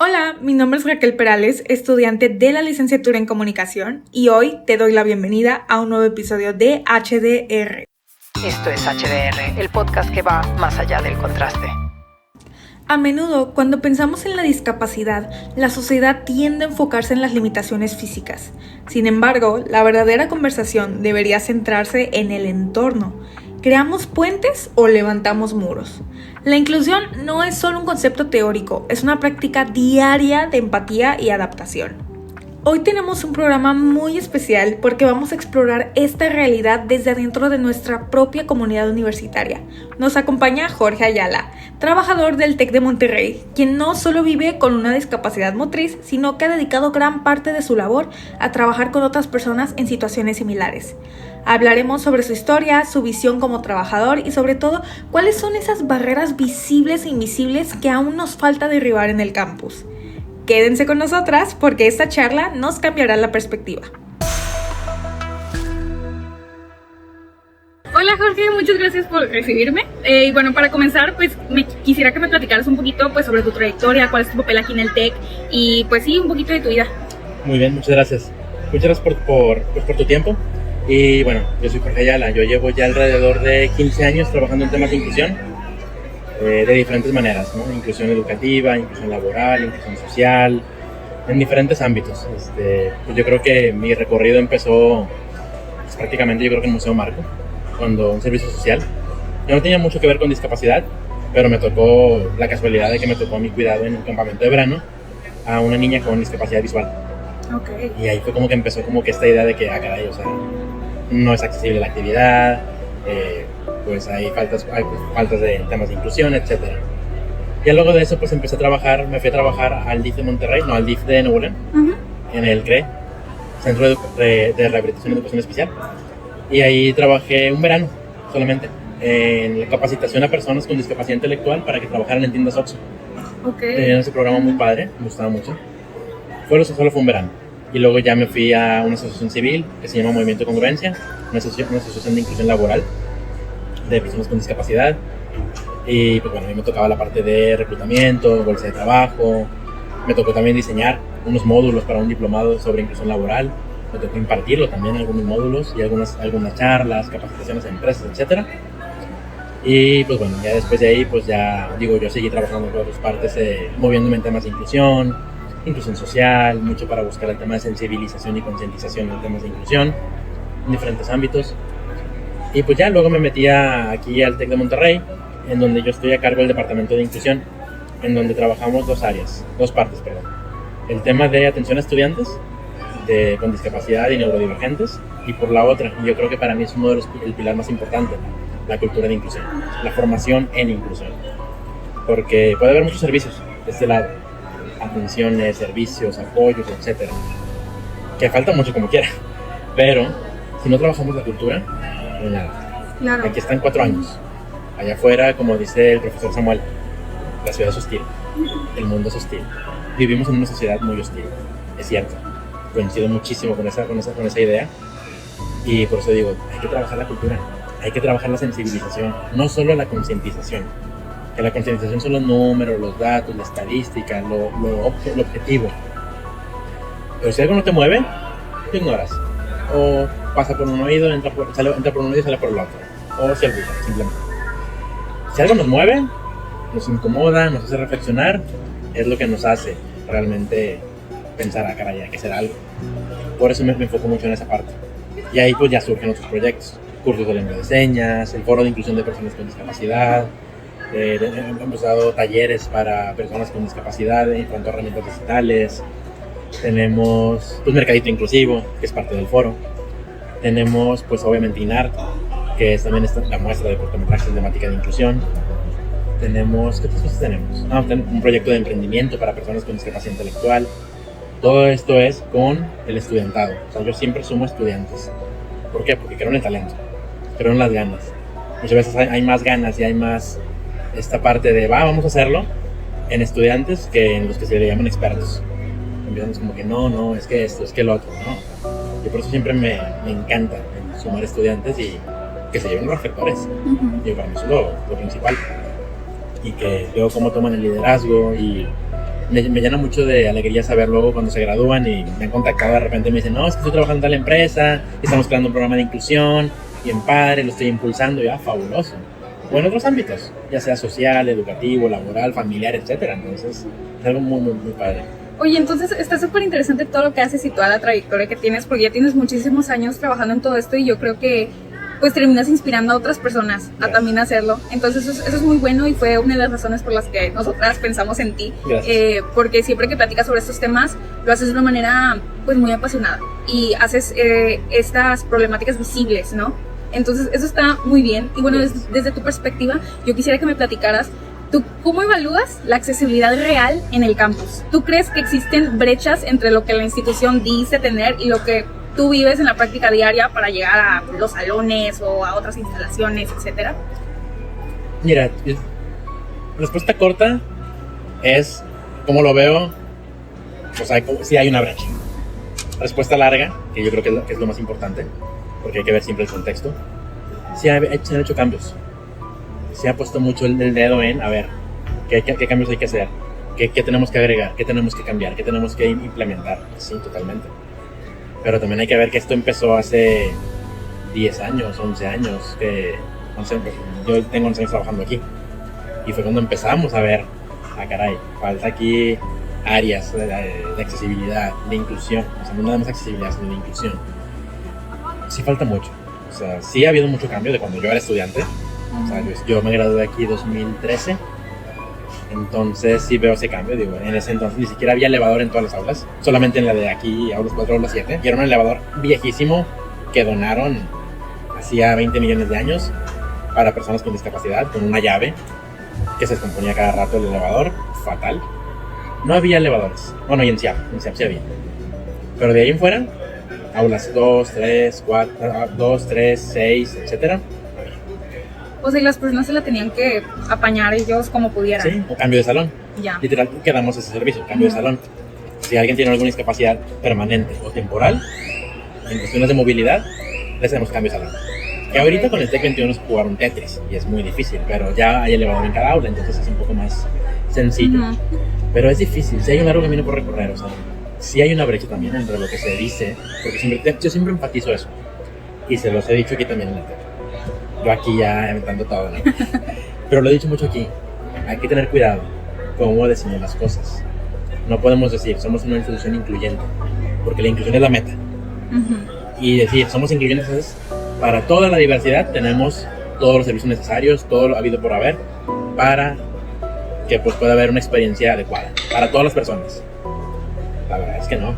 Hola, mi nombre es Raquel Perales, estudiante de la licenciatura en Comunicación, y hoy te doy la bienvenida a un nuevo episodio de HDR. Esto es HDR, el podcast que va más allá del contraste. A menudo, cuando pensamos en la discapacidad, la sociedad tiende a enfocarse en las limitaciones físicas. Sin embargo, la verdadera conversación debería centrarse en el entorno. ¿Creamos puentes o levantamos muros? La inclusión no es solo un concepto teórico, es una práctica diaria de empatía y adaptación. Hoy tenemos un programa muy especial porque vamos a explorar esta realidad desde adentro de nuestra propia comunidad universitaria. Nos acompaña Jorge Ayala, trabajador del TEC de Monterrey, quien no solo vive con una discapacidad motriz, sino que ha dedicado gran parte de su labor a trabajar con otras personas en situaciones similares. Hablaremos sobre su historia, su visión como trabajador y sobre todo cuáles son esas barreras visibles e invisibles que aún nos falta derribar en el campus. Quédense con nosotras porque esta charla nos cambiará la perspectiva. Hola Jorge, muchas gracias por recibirme. Y bueno, para comenzar, pues quisiera que me platicaras un poquito pues, sobre tu trayectoria, cuál es tu papel aquí en el TEC y pues sí, un poquito de tu vida. Muy bien, muchas gracias. Muchas gracias por tu tiempo. Y bueno, yo soy Jorge Ayala, yo llevo ya alrededor de 15 años trabajando en temas de inclusión. De diferentes maneras, ¿no? Inclusión educativa, inclusión laboral, inclusión social, en diferentes ámbitos. Pues yo creo que mi recorrido empezó pues, prácticamente yo creo que en Museo Marco, cuando un servicio social. Yo no tenía mucho que ver con discapacidad, pero me tocó la casualidad de que me tocó mi cuidado en un campamento de verano a una niña con discapacidad visual. Okay. Y ahí fue como que empezó como que esta idea de que, caray, o sea, no es accesible la actividad, pues hay faltas de temas de inclusión, etc. Y luego de eso pues me fui a trabajar al DIF de Monterrey, no, al DIF de Nuevo León, en el CRE, Centro de Rehabilitación y Educación Especial. Y ahí trabajé un verano solamente en la capacitación a personas con discapacidad intelectual para que trabajaran en tiendas Oxxo. Okay. Tenían ese programa muy padre, me gustaba mucho. Solo fue un verano. Y luego ya me fui a una asociación civil que se llama Movimiento de Congruencia, una asociación de inclusión laboral de personas con discapacidad. Y pues bueno, a mí me tocaba la parte de reclutamiento, bolsa de trabajo. Me tocó también diseñar unos módulos para un diplomado sobre inclusión laboral. Me tocó impartirlo también, algunos módulos y algunas charlas, capacitaciones a empresas, etc. Y pues bueno, ya después de ahí, pues ya digo, yo seguí trabajando en todas las partes, moviéndome en temas de inclusión social, mucho para buscar el tema de sensibilización y concientización en temas de inclusión, en diferentes ámbitos. Y pues ya luego me metí aquí al TEC de Monterrey, en donde yo estoy a cargo del departamento de inclusión, en donde trabajamos dos partes. El tema de atención a estudiantes con discapacidad y neurodivergentes, y por la otra, y yo creo que para mí es el pilar más importante, la cultura de inclusión, la formación en inclusión. Porque puede haber muchos servicios de este lado, atenciones, servicios, apoyos, etc. Que falta mucho como quiera, pero si no trabajamos la cultura, no nada. Claro. Aquí están 4 años. Allá afuera, como dice el profesor Samuel, la ciudad es hostil, el mundo es hostil. Vivimos en una sociedad muy hostil, es cierto. Coincido muchísimo con esa idea. Y por eso digo, hay que trabajar la cultura, hay que trabajar la sensibilización, no solo la concientización. Que la concientización son los números, los datos, la estadística, lo objetivo. Pero si algo no te mueve, te ignoras. O pasa por un oído, entra por un oído y sale por el otro. O se olvida, simplemente. Si algo nos mueve, nos incomoda, nos hace reflexionar, es lo que nos hace realmente pensar, caray, hay que hacer algo. Por eso me enfoco mucho en esa parte. Y ahí pues ya surgen otros proyectos. Cursos de lengua de señas, el foro de inclusión de personas con discapacidad. Hemos dado talleres para personas con discapacidad en cuanto a herramientas digitales. Tenemos pues Mercadito Inclusivo, que es parte del foro. Tenemos pues obviamente INART, que es también la muestra de cortometrajes de temática de inclusión. Tenemos, ¿qué otras cosas tenemos? Un proyecto de emprendimiento para personas con discapacidad intelectual. Todo esto es con el estudiantado. O sea, yo siempre sumo estudiantes. ¿Por qué? Porque creo en el talento, creo en las ganas. Muchas veces hay más ganas y hay más esta parte de vamos a hacerlo en estudiantes que en los que se le llaman expertos. Empiezan como que no, es que esto, es que lo otro, ¿no? Yo por eso siempre me encanta sumar estudiantes y que se lleven los reflectores. Y para mí eso es lo principal. Y que veo cómo toman el liderazgo y me llena mucho de alegría saber luego cuando se gradúan y me han contactado de repente y me dicen, no, es que estoy trabajando en tal empresa, estamos creando un programa de inclusión, bien padre, lo estoy impulsando, y fabuloso. O en otros ámbitos, ya sea social, educativo, laboral, familiar, etcétera. Entonces, es algo muy, muy, muy padre. Oye, entonces está súper interesante todo lo que haces y toda la trayectoria que tienes, porque ya tienes muchísimos años trabajando en todo esto y yo creo que pues terminas inspirando a otras personas a también hacerlo. Entonces eso es muy bueno y fue una de las razones por las que nosotras pensamos en ti. Porque siempre que platicas sobre estos temas lo haces de una manera pues muy apasionada y haces estas problemáticas visibles, ¿no? Entonces eso está muy bien. Y bueno, desde tu perspectiva yo quisiera que me platicaras, ¿tú cómo evalúas la accesibilidad real en el campus? ¿Tú crees que existen brechas entre lo que la institución dice tener y lo que tú vives en la práctica diaria para llegar a los salones o a otras instalaciones, etcétera? Mira, respuesta corta es, como lo veo, o sea, sí hay una brecha. Respuesta larga, que yo creo que es lo más importante, porque hay que ver siempre el contexto. Sí se han hecho cambios. Se ha puesto mucho el dedo en, a ver, qué cambios hay que hacer, qué tenemos que agregar, qué tenemos que cambiar, qué tenemos que implementar. Sí, totalmente. Pero también hay que ver que esto empezó hace 10 años, 11 años, yo tengo 11 años trabajando aquí. Y fue cuando empezamos a ver, caray, falta aquí áreas de accesibilidad, de inclusión. O sea, no nada más accesibilidad, sino de inclusión. Sí falta mucho. O sea, sí ha habido mucho cambio de cuando yo era estudiante. O sea, yo me gradué aquí en 2013. Entonces sí veo ese cambio, digo, en ese entonces ni siquiera había elevador en todas las aulas, solamente en la de aquí, aulas 4, aulas 7, y era un elevador viejísimo que donaron hacía 20 millones de años para personas con discapacidad, con una llave que se descomponía cada rato el elevador, fatal. No había elevadores, bueno, y en SIAP sí había, pero de ahí en fuera, aulas 2, 3, 4, 2, 3, 6, etcétera. O sea, y las personas se la tenían que apañar ellos como pudieran. Sí, o cambio de salón. Ya. Literal, que damos ese servicio, cambio de salón. Si alguien tiene alguna discapacidad permanente o temporal, en cuestiones de movilidad, le hacemos cambio de salón. Que ahorita con el TEC 21 es jugar un Tetris, y es muy difícil, pero ya hay elevador en cada aula, entonces es un poco más sencillo. Pero es difícil, si hay un largo camino por recorrer, o sea, si hay una brecha también entre lo que se dice, porque yo siempre enfatizo eso, y se los he dicho aquí también en el TEC. Yo aquí ya inventando todo, ¿no? Pero lo he dicho mucho aquí, hay que tener cuidado cómo decimos las cosas. No podemos decir, somos una institución incluyente, porque la inclusión es la meta. Y decir, somos incluyentes es, para toda la diversidad tenemos todos los servicios necesarios, todo lo habido por haber, para que pues, pueda haber una experiencia adecuada para todas las personas. La verdad es que no.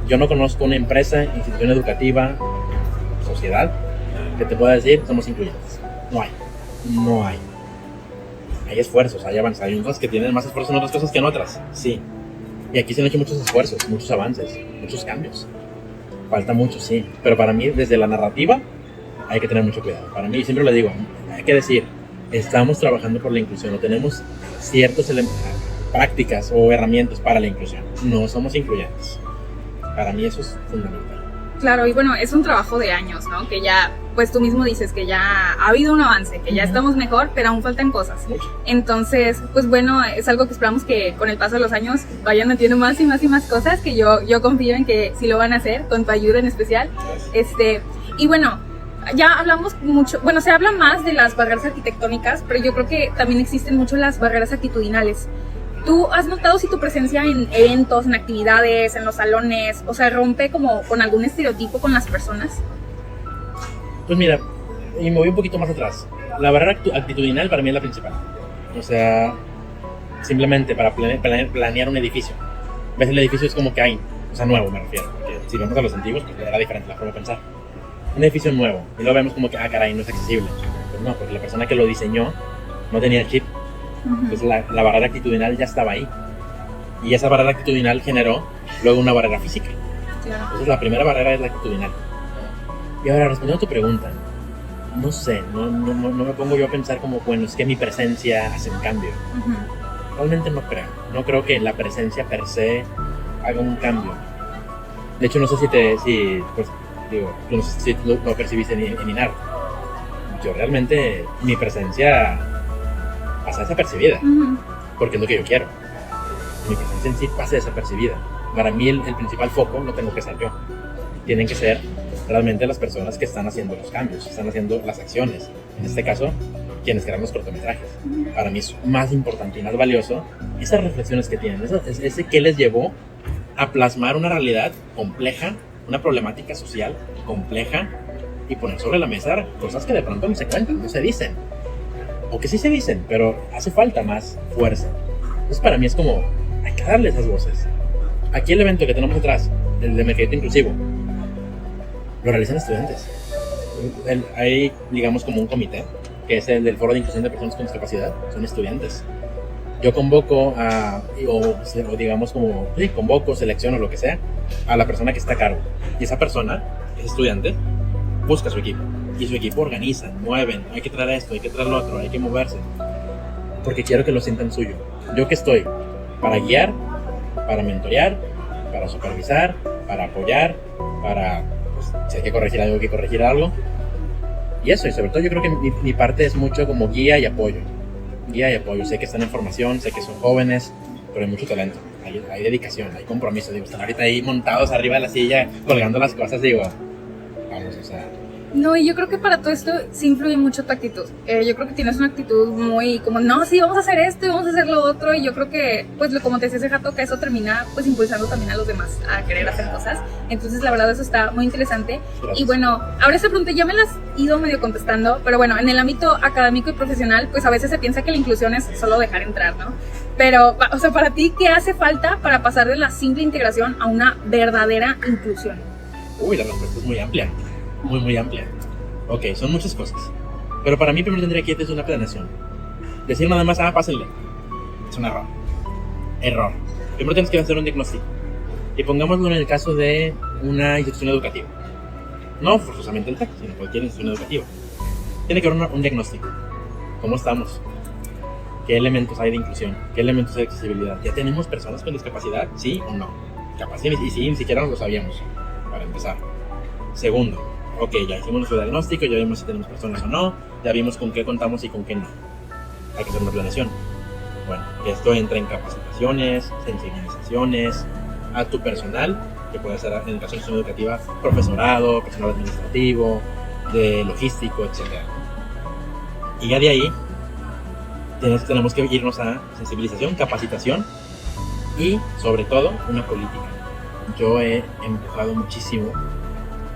Yo no conozco una empresa, institución educativa, sociedad, que te pueda decir, somos incluyentes. No hay. Hay esfuerzos, hay avances, hay unos que tienen más esfuerzos en otras cosas que en otras, sí. Y aquí se han hecho muchos esfuerzos, muchos avances, muchos cambios. Falta mucho, sí. Pero para mí, desde la narrativa, hay que tener mucho cuidado. Para mí, siempre lo digo, hay que decir, estamos trabajando por la inclusión, o tenemos ciertas prácticas o herramientas para la inclusión. No somos incluyentes. Para mí eso es fundamental. Claro, y bueno, es un trabajo de años, ¿no? Que ya, pues tú mismo dices que ya ha habido un avance, que ya estamos mejor, pero aún faltan cosas. Entonces, pues bueno, es algo que esperamos que con el paso de los años vayan metiendo más y más y más cosas, que yo confío en que sí lo van a hacer, con tu ayuda en especial. Y bueno, ya hablamos mucho, bueno, se habla más de las barreras arquitectónicas, pero yo creo que también existen mucho las barreras actitudinales. ¿Tú has notado si tu presencia en eventos, en actividades, en los salones, o sea, rompe como con algún estereotipo con las personas? Pues mira, y me voy un poquito más atrás. La barrera actitudinal para mí es la principal. O sea, simplemente para planear un edificio. Ves, el edificio es como que hay, o sea, nuevo me refiero. Porque si vemos a los antiguos, pues era diferente la forma de pensar. Un edificio nuevo, y lo vemos como que, caray, no es accesible. Pues no, porque la persona que lo diseñó no tenía el chip. Entonces la barrera actitudinal ya estaba ahí. Y esa barrera actitudinal generó luego una barrera física. Claro. Entonces la primera barrera es la actitudinal. Y ahora, respondiendo a tu pregunta, no sé, no me pongo yo a pensar como, bueno, es que mi presencia hace un cambio. Realmente no creo. No creo que la presencia per se haga un cambio. De hecho, no sé no sé si lo percibiste en INAR. Yo realmente, mi presencia pasa desapercibida, porque es lo que yo quiero. mi presencia en sí pase desapercibida. Para mí el principal foco no tengo que ser yo. Tienen que ser realmente las personas que están haciendo los cambios, están haciendo las acciones. En este caso, quienes crean los cortometrajes. Para mí es más importante y más valioso esas reflexiones que tienen, ese que les llevó a plasmar una realidad compleja, una problemática social compleja, y poner sobre la mesa cosas que de pronto no se cuentan, no se dicen, o que sí se dicen, pero hace falta más fuerza. Entonces para mí es como, hay que darle esas voces. Aquí el evento que tenemos atrás, el de Mercadito Inclusivo, lo realizan estudiantes. Hay, digamos, como un comité, que es el del Foro de Inclusión de Personas con Discapacidad, son estudiantes. Yo convoco o digamos como, sí, convoco, selecciono, lo que sea, a la persona que está a cargo. Y esa persona, ese estudiante, busca su equipo. Y su equipo organiza, mueven, hay que traer esto, hay que traer lo otro, hay que moverse. Porque quiero que lo sientan suyo. Yo que estoy para guiar, para mentorear, para supervisar, para apoyar, para, pues, si hay que corregir algo, hay que corregir algo. Y eso, y sobre todo yo creo que mi parte es mucho como guía y apoyo. Guía y apoyo. Sé que están en formación, sé que son jóvenes, pero hay mucho talento, hay dedicación, hay compromiso. Digo, están ahorita ahí montados arriba de la silla, colgando las cosas, digo, vamos, o sea... No, y yo creo que para todo esto sí influye mucho tu actitud. Yo creo que tienes una actitud muy como, no, sí, vamos a hacer esto y vamos a hacer lo otro. Y yo creo que, pues, como te decía hace rato, que eso termina, pues, impulsando también a los demás a querer hacer cosas. Entonces, la verdad, eso está muy interesante. Gracias. Y bueno, ahora esta pregunta ya me las he ido medio contestando, pero bueno, en el ámbito académico y profesional, pues, a veces se piensa que la inclusión es solo dejar entrar, ¿no? Pero, o sea, para ti, ¿qué hace falta para pasar de la simple integración a una verdadera inclusión? Uy, la respuesta es muy amplia, muy amplia. Ok, son muchas cosas. Pero para mí primero tendría que ir una planeación. Decir nada más, pásenle. Es un error. Error. Primero tienes que hacer un diagnóstico. Y pongámoslo en el caso de una institución educativa. No forzosamente el TEC, sino cualquier institución educativa. Tiene que haber un diagnóstico. ¿Cómo estamos? ¿Qué elementos hay de inclusión? ¿Qué elementos hay de accesibilidad? ¿Ya tenemos personas con discapacidad? ¿Sí o no? Capaz y sí, ni siquiera lo sabíamos, para empezar. Segundo, ok, ya hicimos nuestro diagnóstico, ya vimos si tenemos personas o no, ya vimos con qué contamos y con qué no. Hay que hacer una planeación. Bueno, esto entra en capacitaciones, sensibilizaciones a tu personal, que puede ser en el caso de la institución educativa, profesorado, personal administrativo, de logístico, etc. Y ya de ahí tenemos que irnos a sensibilización, capacitación y sobre todo una política. Yo he empujado muchísimo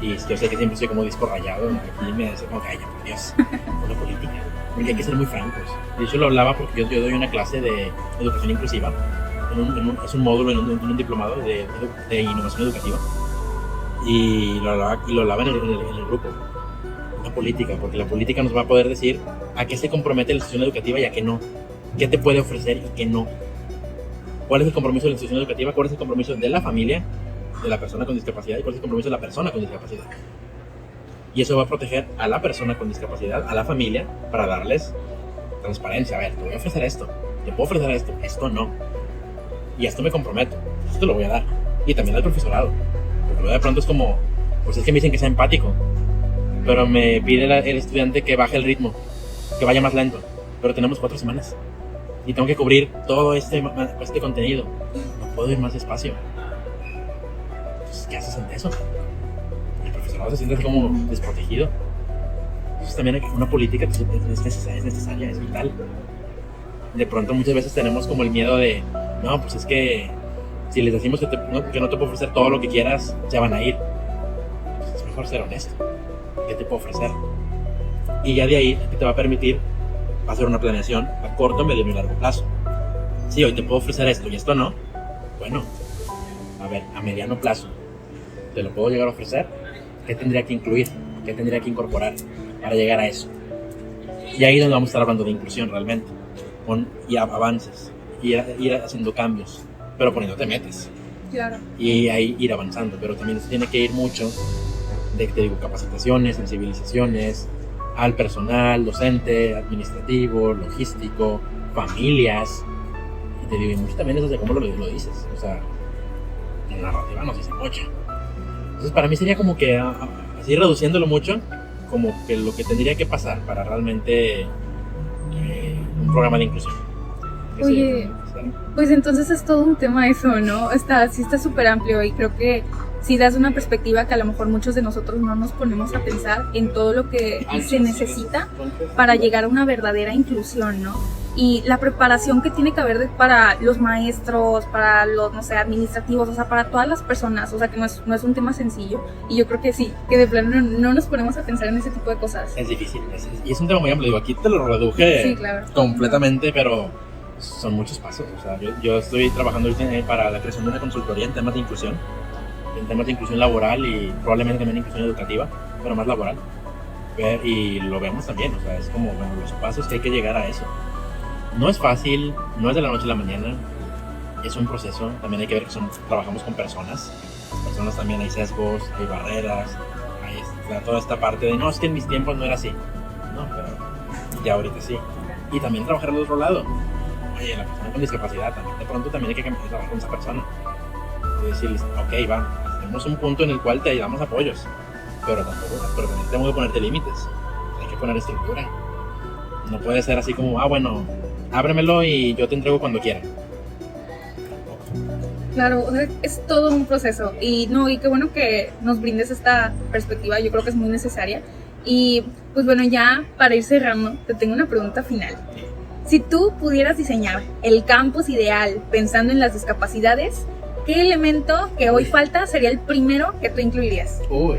y yo sé que siempre soy como disco rayado, aquí me dice como, calla, por Dios, una política, porque hay que ser muy francos. De hecho lo hablaba porque yo doy una clase de educación inclusiva, es un módulo en un diplomado de innovación educativa, y lo hablaba en el grupo. Una política, porque la política nos va a poder decir a qué se compromete la institución educativa y a qué no, qué te puede ofrecer y qué no, cuál es el compromiso de la institución educativa, cuál es el compromiso de la familia, de la persona con discapacidad, y cuál es el compromiso de la persona con discapacidad. Y eso va a proteger a la persona con discapacidad, a la familia, para darles transparencia. A ver, te voy a ofrecer esto, te puedo ofrecer esto no, y esto me comprometo, esto te lo voy a dar. Y también al profesorado, porque luego de pronto es como, pues es que me dicen que sea empático, pero me pide el estudiante que baje el ritmo, que vaya más lento, pero tenemos 4 semanas y tengo que cubrir todo este contenido, no puedo ir más despacio. Entonces, ¿qué haces ante eso? El profesorado se siente como desprotegido. Entonces también una política es necesaria, es vital. De pronto muchas veces tenemos como el miedo de, no, pues es que si les decimos que no te puedo ofrecer todo lo que quieras, se van a ir. Pues es mejor ser honesto. ¿Qué te puedo ofrecer? Y ya de ahí te va a permitir hacer una planeación a corto, mediano y largo plazo. Sí, hoy te puedo ofrecer esto y esto no. Bueno, a ver, a mediano plazo, ¿te lo puedo llegar a ofrecer? ¿Qué tendría que incluir? ¿Qué tendría que incorporar para llegar a eso? Y ahí es donde vamos a estar hablando de inclusión realmente. Y avances, ir haciendo cambios, pero poniéndote metas. Claro. Y ahí ir avanzando, pero también se tiene que ir mucho de, te digo, capacitaciones, sensibilizaciones al personal, docente, administrativo, logístico, familias. Y te digo, y mucho también es desde cómo lo dices. O sea, la narrativa nos dice mucho. Entonces para mí sería como que, así reduciéndolo mucho, como que lo que tendría que pasar para realmente un programa de inclusión. Oye, Pues entonces es todo un tema eso, ¿no? Sí está súper amplio y creo que sí das una perspectiva que a lo mejor muchos de nosotros no nos ponemos a pensar en todo lo que se necesita para llegar a una verdadera inclusión, ¿no? Y la preparación que tiene que haber para los maestros, para los, no sé, administrativos, o sea, para todas las personas, o sea, que no es un tema sencillo. Y yo creo que sí, que de plano no nos ponemos a pensar en ese tipo de cosas. Es difícil, y es un tema muy amplio. Digo, aquí te lo reduje sí, claro, completamente, pero son muchos pasos. O sea, yo estoy trabajando para la creación de una consultoría en temas de inclusión laboral y probablemente también inclusión educativa, pero más laboral. Y lo vemos también, o sea, es como bueno, los pasos que hay que llegar a eso. No es fácil, no es de la noche a la mañana, es un proceso. También hay que ver que trabajamos con personas. Las personas también hay sesgos, hay barreras, hay toda esta parte de no, es que en mis tiempos no era así. No, pero ya ahorita sí. Y también trabajar al otro lado. Oye, la persona con discapacidad, también de pronto también hay que trabajar con esa persona. Y decirles, ok, va, tenemos un punto en el cual te damos apoyos, pero también tengo que ponerte límites. Hay que poner estructura. No puede ser así como, bueno, ábremelo y yo te entrego cuando quiera. Claro, o sea, es todo un proceso y qué bueno que nos brindes esta perspectiva, yo creo que es muy necesaria. Y pues bueno, ya para ir cerrando, te tengo una pregunta final. Si tú pudieras diseñar el campus ideal pensando en las discapacidades, ¿qué elemento que hoy falta sería el primero que tú incluirías? Uy,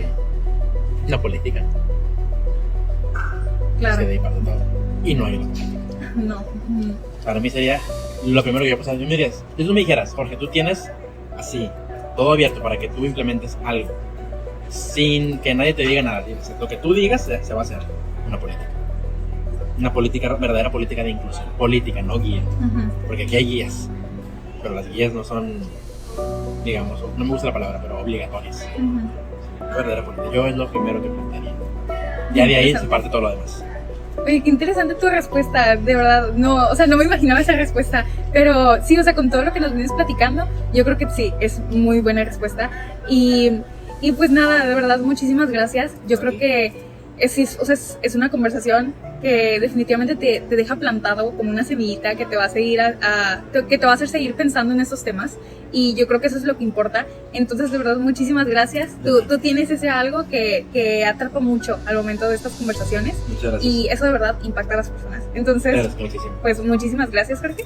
la política. Claro. Es que de ahí parte todo. Y no hay una política. No. Para mí sería lo primero que yo pasara. Si tú me dijeras, Jorge, tú tienes así, todo abierto para que tú implementes algo, sin que nadie te diga nada. Lo que tú digas se va a hacer una política. Una política, verdadera política de inclusión. Política, no guía. Porque aquí hay guías, pero las guías no son, digamos, no me gusta la palabra, pero obligatorias. Verdadera política. Yo es lo primero que plantearía. Ya de ahí se parte todo lo demás. Oye, qué interesante tu respuesta, de verdad, no me imaginaba esa respuesta, pero sí, o sea, con todo lo que nos vienes platicando, yo creo que sí, es muy buena respuesta, y pues nada, de verdad, muchísimas gracias. Yo creo que es una conversación que definitivamente te deja plantado como una semillita que te va a seguir que te va a hacer seguir pensando en esos temas, y yo creo que eso es lo que importa. Entonces, de verdad, muchísimas gracias. Tú tienes ese algo que atrapa mucho al momento de estas conversaciones, y eso de verdad impacta a las personas. Entonces, pues muchísimas gracias, Jorge.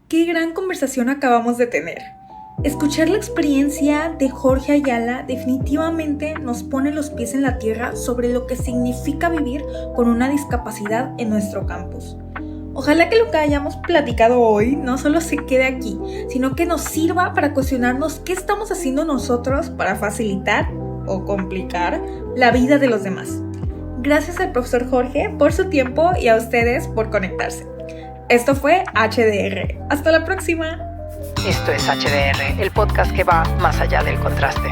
Qué gran conversación acabamos de tener. Escuchar la experiencia de Jorge Ayala definitivamente nos pone los pies en la tierra sobre lo que significa vivir con una discapacidad en nuestro campus. Ojalá que lo que hayamos platicado hoy no solo se quede aquí, sino que nos sirva para cuestionarnos qué estamos haciendo nosotros para facilitar o complicar la vida de los demás. Gracias al profesor Jorge por su tiempo y a ustedes por conectarse. Esto fue HDR. Hasta la próxima. Esto es HDR, el podcast que va más allá del contraste.